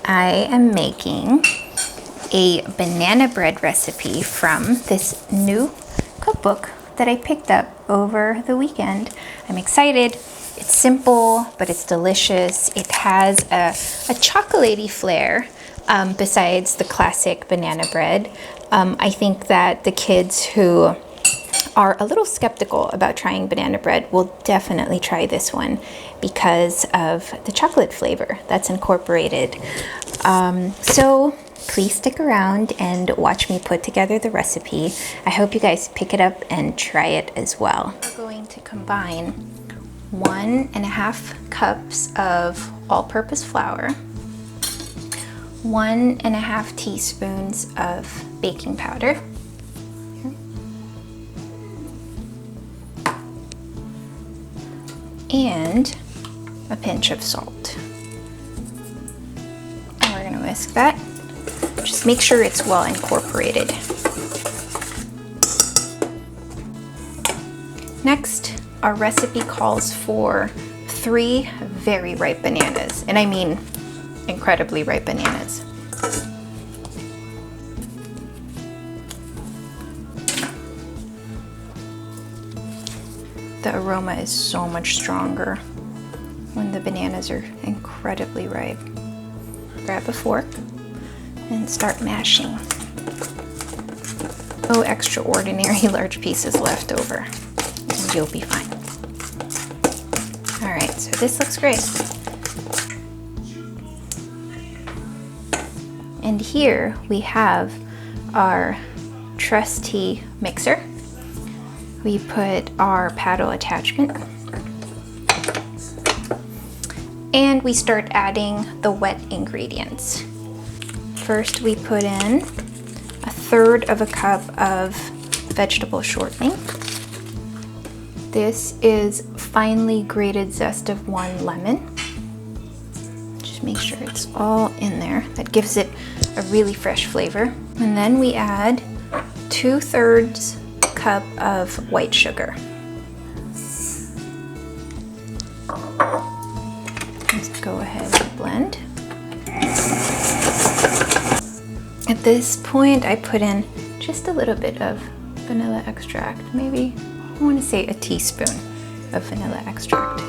I am making a banana bread recipe from this new cookbook that I picked up over the weekend. I'm excited. It's simple, but it's delicious. It has a chocolatey flair besides the classic banana bread. I think that the kids who are a little skeptical about trying banana bread will definitely try this one because of the chocolate flavor that's incorporated. So please stick around and watch me put together the recipe. I hope you guys pick it up and try it as well. We're going to combine 1.5 cups of all-purpose flour, 1.5 teaspoons of baking powder, and a pinch of salt. And we're gonna whisk that. Just make sure it's well incorporated. Next, our recipe calls for 3 very ripe bananas, and I mean incredibly ripe bananas. The aroma is so much stronger when the bananas are incredibly ripe. Grab a fork and start mashing. No extraordinary large pieces left over, and you'll be fine. All right, so this looks great. And here we have our trusty mixer. We put our paddle attachment and we start adding the wet ingredients. First, we put in 1/3 of a cup of vegetable shortening. This is finely grated zest of 1 lemon. Just make sure it's all in there. That gives it a really fresh flavor. And then we add 2/3 cup of white sugar. Let's go ahead and blend. At this point, I put in just a little bit of vanilla extract, maybe, I want to say a teaspoon of vanilla extract.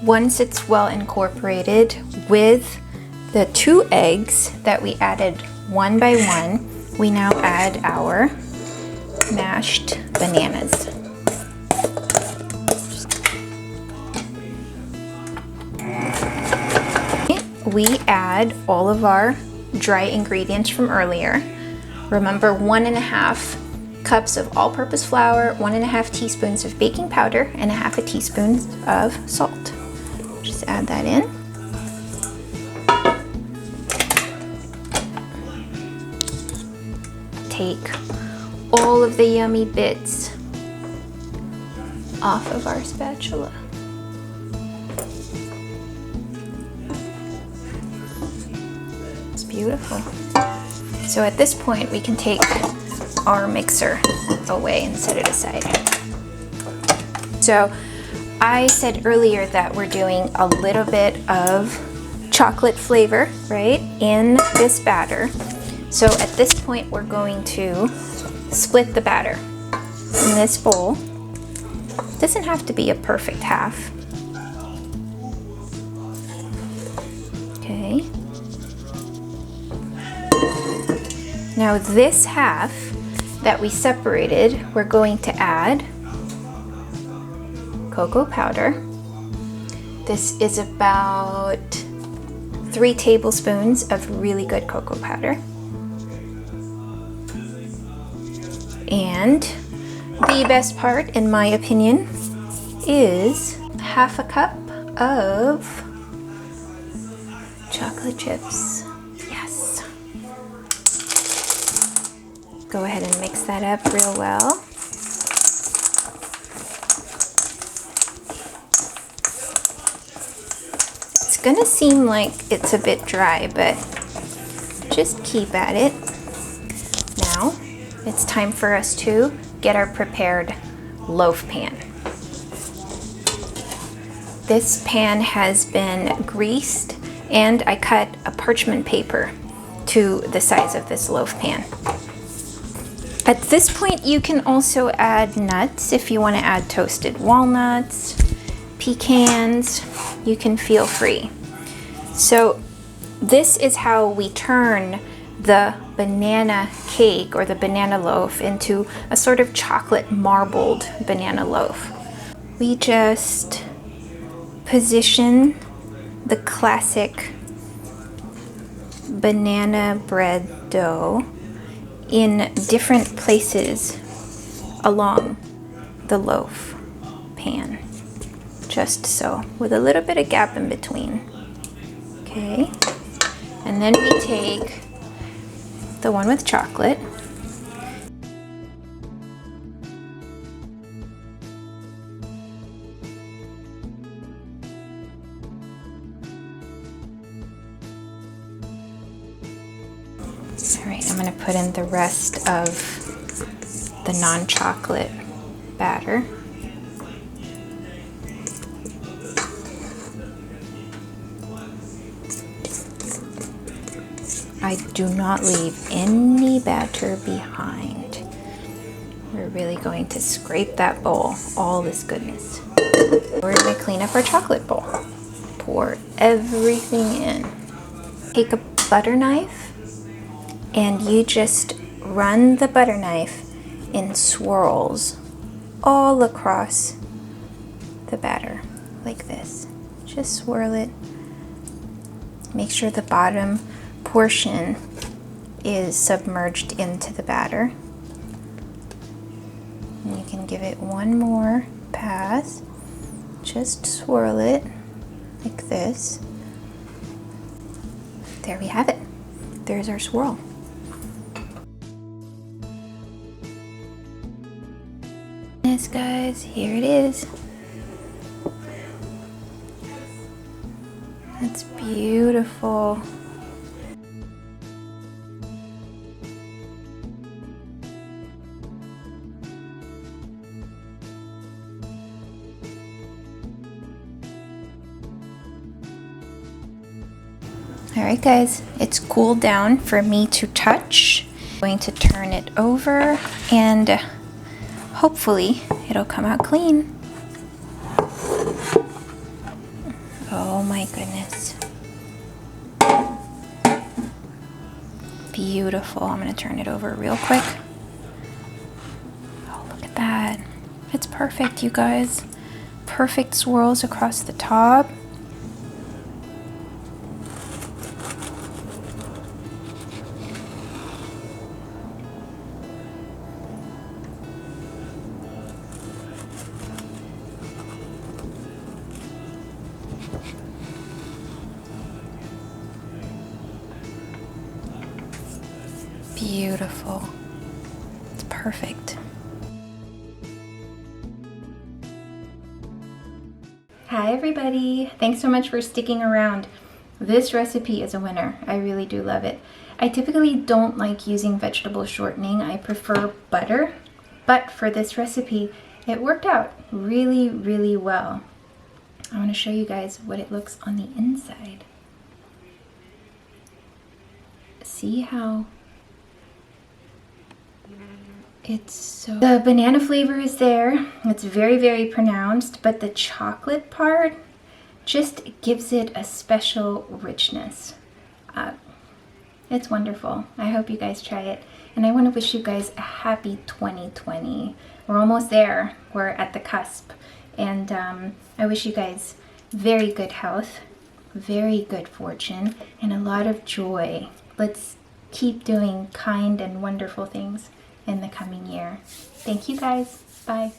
Once it's well incorporated with the 2 eggs that we added one by one, we now add our mashed bananas. We add all of our dry ingredients from earlier. Remember, 1.5 cups of all-purpose flour, 1.5 teaspoons of baking powder, and 1/2 teaspoon of salt. Just add that in. Take all of the yummy bits off of our spatula. It's beautiful. So at this point, we can take our mixer away and set it aside. So I said earlier that we're doing a little bit of chocolate flavor, right, in this batter. So at this point, we're going to split the batter in this bowl. It doesn't have to be a perfect half. Okay. Now this half that we separated, we're going to add cocoa powder. This is about 3 tablespoons of really good cocoa powder. And the best part, in my opinion, is 1/2 cup of chocolate chips. Yes. Go ahead and mix that up real well. gonna seem like it's a bit dry, but just keep at it. Now, it's time for us to get our prepared loaf pan. This pan has been greased, and I cut a parchment paper to the size of this loaf pan. At this point, you can also add nuts if you want to add toasted walnuts, pecans, you can feel free. So this is how we turn the banana cake or the banana loaf into a sort of chocolate marbled banana loaf. We just position the classic banana bread dough in different places along the loaf pan, just so, with a little bit of gap in between. Okay, and then we take the one with chocolate. All right, I'm gonna put in the rest of the non-chocolate batter. I do not leave any batter behind. We're really going to scrape that bowl, all this goodness. We're gonna clean up our chocolate bowl. Pour everything in. Take a butter knife and you just run the butter knife in swirls all across the batter, like this. Just swirl it. Make sure the bottom portion is submerged into the batter. And you can give it one more pass. Just swirl it like this. There we have it. There's our swirl. Yes, guys, here it is. That's beautiful. All right, guys, it's cooled down for me to touch. I'm going to turn it over and hopefully it'll come out clean. Oh my goodness. Beautiful. I'm gonna turn it over real quick. Oh, look at that. It's perfect, you guys. Perfect swirls across the top. Beautiful. It's perfect. Hi everybody. Thanks so much for sticking around. This recipe is a winner. I really do love it. I typically don't like using vegetable shortening. I prefer butter, but for this recipe, it worked out really, really well. I want to show you guys what it looks on the inside. See how the banana flavor is there. It's very, very pronounced, but the chocolate part just gives it a special richness. It's wonderful. I hope you guys try it. And I want to wish you guys a happy 2020. We're almost there. We're at the cusp. And I wish you guys very good health, very good fortune, and a lot of joy. Let's keep doing kind and wonderful things in the coming year. Thank you guys. Bye.